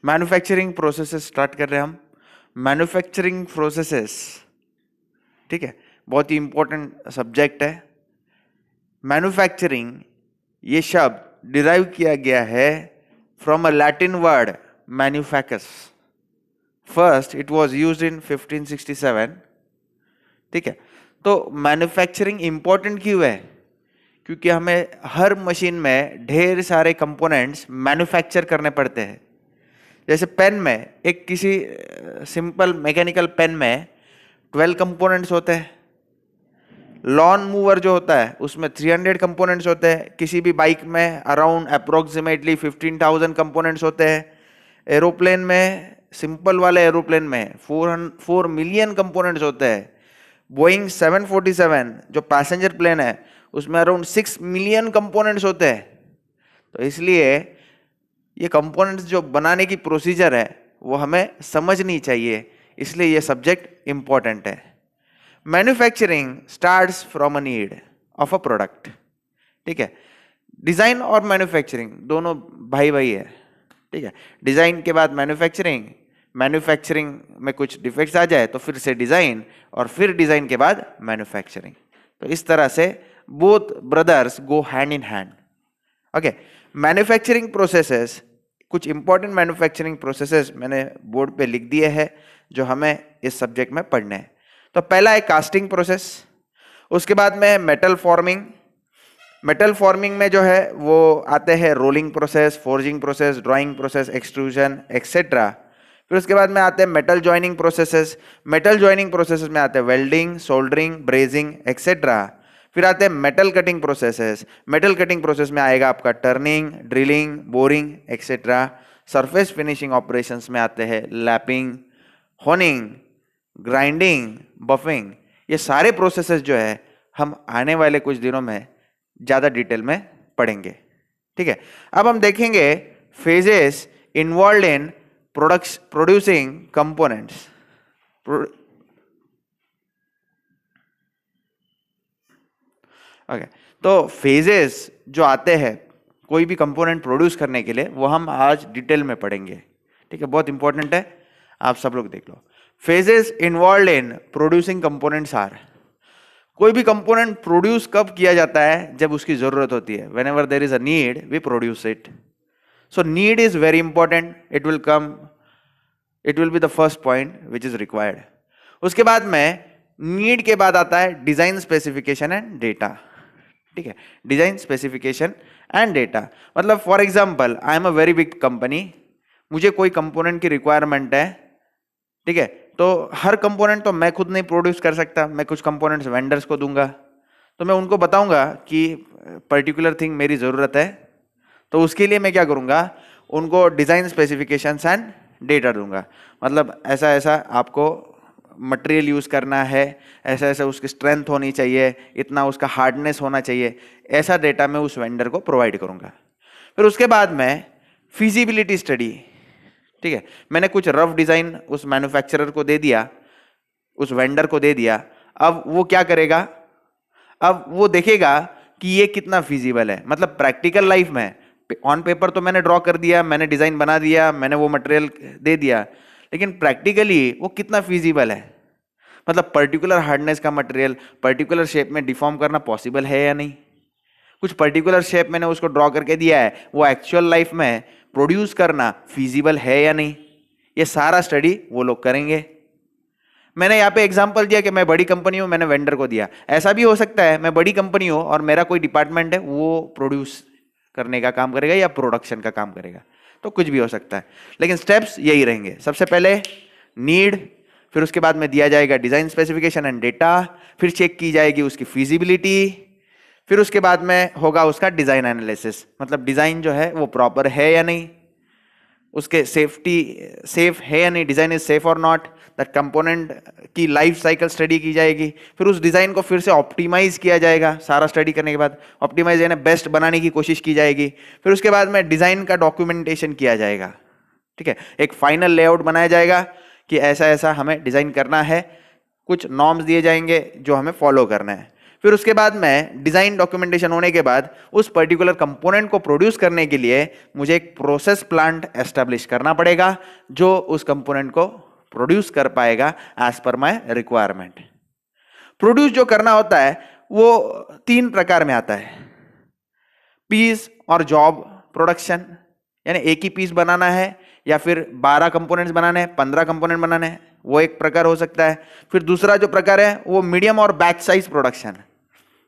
Manufacturing processes start कर रहे हैं हम। मैन्युफैक्चरिंग प्रोसेसेस, ठीक है, बहुत ही इंपॉर्टेंट सब्जेक्ट है। मैन्युफैक्चरिंग ये शब्द डिराइव किया गया है फ्रॉम अ लैटिन वर्ड मैन्युफैकस। First it was used in 1567, ठीक है। तो मैन्युफैक्चरिंग इंपॉर्टेंट क्यों है? क्योंकि हमें हर मशीन में ढेर सारे कंपोनेंट्स मैन्युफैक्चर करने पड़ते हैं। जैसे पेन में, एक किसी सिंपल मैकेनिकल पेन में 12 कंपोनेंट्स होते हैं। लॉन मूवर जो होता है उसमें 300 कंपोनेंट्स होते हैं। किसी भी बाइक में अराउंड अप्रोक्सीमेटली 15,000 कंपोनेंट्स होते हैं। एरोप्लेन में, सिंपल वाले एरोप्लेन में 4 मिलियन कंपोनेंट्स होते हैं। बोइंग 747 जो पैसेंजर प्लेन है उसमें अराउंड 6 मिलियन कंपोनेंट्स होते हैं। तो इसलिए ये कंपोनेंट्स जो बनाने की प्रोसीजर है वो हमें समझनी चाहिए, इसलिए ये सब्जेक्ट इंपॉर्टेंट है। Manufacturing starts from a need of a product, ठीक है। डिजाइन और मैन्युफैक्चरिंग दोनों भाई भाई है, ठीक है। डिजाइन के बाद मैन्युफैक्चरिंग, मैन्युफैक्चरिंग में कुछ डिफेक्ट्स आ जाए तो फिर से डिजाइन, और फिर डिजाइन के बाद मैन्युफैक्चरिंग। तो इस तरह से both brothers go hand in hand. Okay, manufacturing processes, कुछ इंपॉर्टेंट मैन्युफैक्चरिंग प्रोसेसेस मैंने बोर्ड पे लिख दिए हैं जो हमें इस सब्जेक्ट में पढ़ने हैं। तो पहला है कास्टिंग प्रोसेस, उसके बाद में मेटल फॉर्मिंग। मेटल फॉर्मिंग में जो है वो आते हैं rolling process, forging process, drawing process, extrusion etcetera. फिर उसके बाद में आते हैं metal joining processes. Metal joining processes में आते हैं वेल्डिंग, सोल्डरिंग, ब्रेजिंग एक्सेट्रा। फिर आते हैं metal cutting processes. Metal cutting process में आएगा आपका turning, drilling, boring etcetera. Surface finishing operations में आते हैं लैपिंग, होनिंग, ग्राइंडिंग, बफिंग। ये सारे प्रोसेसेस जो है हम आने वाले कुछ दिनों में ज्यादा डिटेल में पढ़ेंगे, ठीक है। अब हम देखेंगे phases involve in producing components. Okay, तो फेजेस जो आते हैं कोई भी कंपोनेंट प्रोड्यूस करने के लिए वो हम आज डिटेल में पढ़ेंगे, ठीक है। बहुत इंपॉर्टेंट है, आप सब लोग देख लो। Phases involve in producing components are, कोई भी कंपोनेंट प्रोड्यूस कब किया जाता है? जब उसकी जरूरत होती है। Whenever there is a need we produce it. So need is very important, it will be the first point which is required. उसके बाद में नीड के बाद आता है डिजाइन स्पेसिफिकेशन एंड डेटा, ठीक है। डिजाइन स्पेसिफिकेशन एंड डेटा मतलब for example I am a very big company, मुझे कोई कंपोनेंट की रिक्वायरमेंट है, ठीक है। तो हर कंपोनेंट तो मैं खुद नहीं प्रोड्यूस कर सकता, मैं कुछ कंपोनेंट्स वेंडर्स को दूंगा। तो मैं उनको बताऊंगा कि पर्टिकुलर थिंग मेरी ज़रूरत है, तो उसके लिए मैं क्या करूंगा, उनको डिज़ाइन स्पेसिफिकेशंस एंड डेटा दूंगा। मतलब ऐसा ऐसा आपको मटेरियल यूज़ करना है, ऐसा ऐसा उसकी स्ट्रेंथ होनी चाहिए, इतना उसका हार्डनेस होना चाहिए, ऐसा डेटा मैं उस वेंडर को प्रोवाइड करूंगा। फिर उसके बाद में फिजिबिलिटी स्टडी, ठीक है। मैंने कुछ रफ डिजाइन उस मैन्युफैक्चरर को दे दिया, उस वेंडर को दे दिया। अब वो क्या करेगा, अब वो देखेगा कि ये कितना फिजिबल है। मतलब प्रैक्टिकल लाइफ में ऑन पेपर तो मैंने ड्रॉ कर दिया, मैंने डिजाइन बना दिया, मैंने वो मटेरियल दे दिया, लेकिन प्रैक्टिकली वो कितना फिजिबल है। मतलब पर्टिकुलर हार्डनेस का मटेरियल पर्टिकुलर शेप में डिफॉर्म करना पॉसिबल है या नहीं। कुछ पर्टिकुलर शेप मैंने उसको ड्रॉ करके दिया है, वो एक्चुअल लाइफ में प्रोड्यूस करना फिजिबल है या नहीं, ये सारा स्टडी वो लोग करेंगे। मैंने यहाँ पे एग्जांपल दिया कि मैं बड़ी कंपनी हूँ, मैंने वेंडर को दिया। ऐसा भी हो सकता है मैं बड़ी कंपनी हूँ और मेरा कोई डिपार्टमेंट है, वो प्रोड्यूस करने का काम करेगा या प्रोडक्शन का काम करेगा, तो कुछ भी हो सकता है। लेकिन स्टेप्स यही रहेंगे, सबसे पहले नीड, फिर उसके बाद में दिया जाएगा डिजाइन स्पेसिफिकेशन एंड डेटा, फिर चेक की जाएगी उसकी फिजिबिलिटी, फिर उसके बाद में होगा उसका डिजाइन एनालिसिस। मतलब डिजाइन जो है वो प्रॉपर है या नहीं, उसके सेफ है या नहीं, डिजाइन इज सेफ और नॉट, दैट कंपोनेंट की लाइफ साइकिल स्टडी की जाएगी। फिर उस डिजाइन को फिर से ऑप्टिमाइज किया जाएगा, सारा स्टडी करने के बाद ऑप्टिमाइज यानी बेस्ट बनाने की कोशिश की जाएगी। फिर उसके बाद में डिजाइन का डॉक्यूमेंटेशन किया जाएगा, ठीक है। एक फाइनल लेआउट बनाया जाएगा कि ऐसा ऐसा हमें डिजाइन करना है, कुछ नॉर्म्स दिए जाएंगे जो हमें फॉलो करना है। फिर उसके बाद में डिजाइन डॉक्यूमेंटेशन होने के बाद उस पर्टिकुलर कंपोनेंट को प्रोड्यूस करने के लिए मुझे एक प्रोसेस प्लांट एस्टेब्लिश करना पड़ेगा जो उस कंपोनेंट को प्रोड्यूस कर पाएगा as per my requirement. Produce जो करना होता है वो 3 प्रकार में आता है, पीस और जॉब प्रोडक्शन, यानी एक ही पीस बनाना है या फिर 12 कंपोनेंट्स बनाने हैं, 15 कंपोनेंट बनाने हैं, वो एक प्रकार हो सकता है। फिर दूसरा जो प्रकार है वो मीडियम और बैच साइज प्रोडक्शन,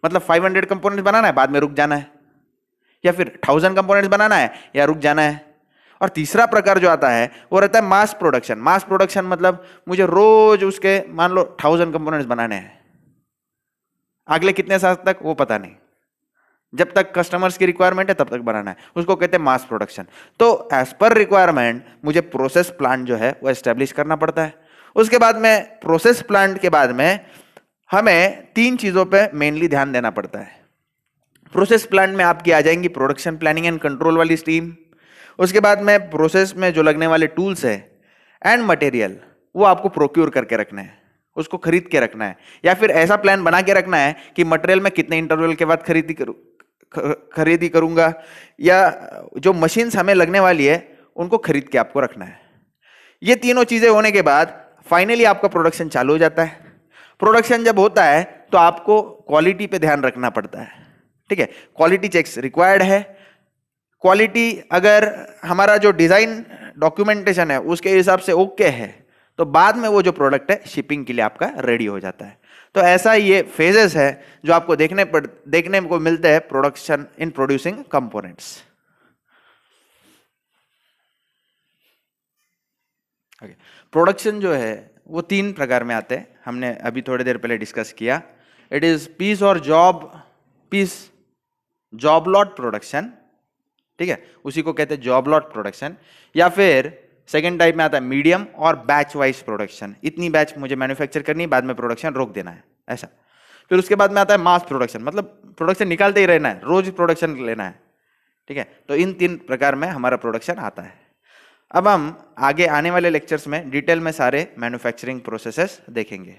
मतलब 500 कंपोनेंट्स बनाना है बाद में रुक जाना है, या फिर 1000 कंपोनेंट्स बनाना है या रुक जाना है। और तीसरा प्रकार जो आता है वो रहता है मास प्रोडक्शन। मास प्रोडक्शन मतलब मुझे रोज उसके मान लो 1000 कंपोनेंट्स बनाने हैं, अगले कितने साल तक वो पता नहीं, जब तक कस्टमर्स की रिक्वायरमेंट है तब तक बनाना है, उसको कहते हैं मास प्रोडक्शन। तो एज पर रिक्वायरमेंट मुझे प्रोसेस प्लांट जो है वो एस्टेब्लिश करना पड़ता है। उसके बाद में प्रोसेस प्लांट के बाद में हमें 3 चीजों पे मेनली ध्यान देना पड़ता है। प्रोसेस प्लांट में आपकी आ जाएंगी प्रोडक्शन प्लानिंग एंड कंट्रोल वाली स्ट्रीम। उसके बाद में प्रोसेस में जो लगने वाले टूल्स है एंड मटेरियल वो आपको प्रोक्योर करके रखना है, उसको खरीद के रखना है, या फिर ऐसा प्लान बना के रखना है कि मटेरियल में कितने इंटरवल के बाद खरीदी करूंगा, या जो मशीन्स हमें लगने वाली है उनको खरीद के आपको रखना है। ये तीनों चीजें होने के बाद फाइनली आपका प्रोडक्शन चालू हो जाता है। प्रोडक्शन जब होता है तो आपको क्वालिटी पे ध्यान रखना पड़ता है, ठीक है, क्वालिटी चेक्स रिक्वायर्ड है। क्वालिटी अगर हमारा जो डिजाइन डॉक्यूमेंटेशन है उसके हिसाब से ओके है तो बाद में वो जो प्रोडक्ट है शिपिंग के लिए आपका रेडी हो जाता है। तो ऐसा ये फेजेस है जो आपको देखने को मिलते हैं production in producing components. Production जो है वो 3 प्रकार में आते हैं, हमने अभी थोड़ी देर पहले डिस्कस किया। इट इज पीस और जॉब लॉट प्रोडक्शन, ठीक है, उसी को कहते हैं जॉब लॉट प्रोडक्शन। या फिर सेकेंड टाइप में आता है मीडियम और बैच वाइज प्रोडक्शन, इतनी बैच मुझे मैन्युफैक्चर करनी है, बाद में प्रोडक्शन रोक देना है, ऐसा। फिर उसके बाद में आता है मास प्रोडक्शन, मतलब प्रोडक्शन निकालते ही रहना है, रोज प्रोडक्शन लेना है, ठीक है। तो इन 3 प्रकार में हमारा प्रोडक्शन आता है। अब हम आगे आने वाले लेक्चर्स में डिटेल में सारे मैन्युफैक्चरिंग प्रोसेसेस देखेंगे।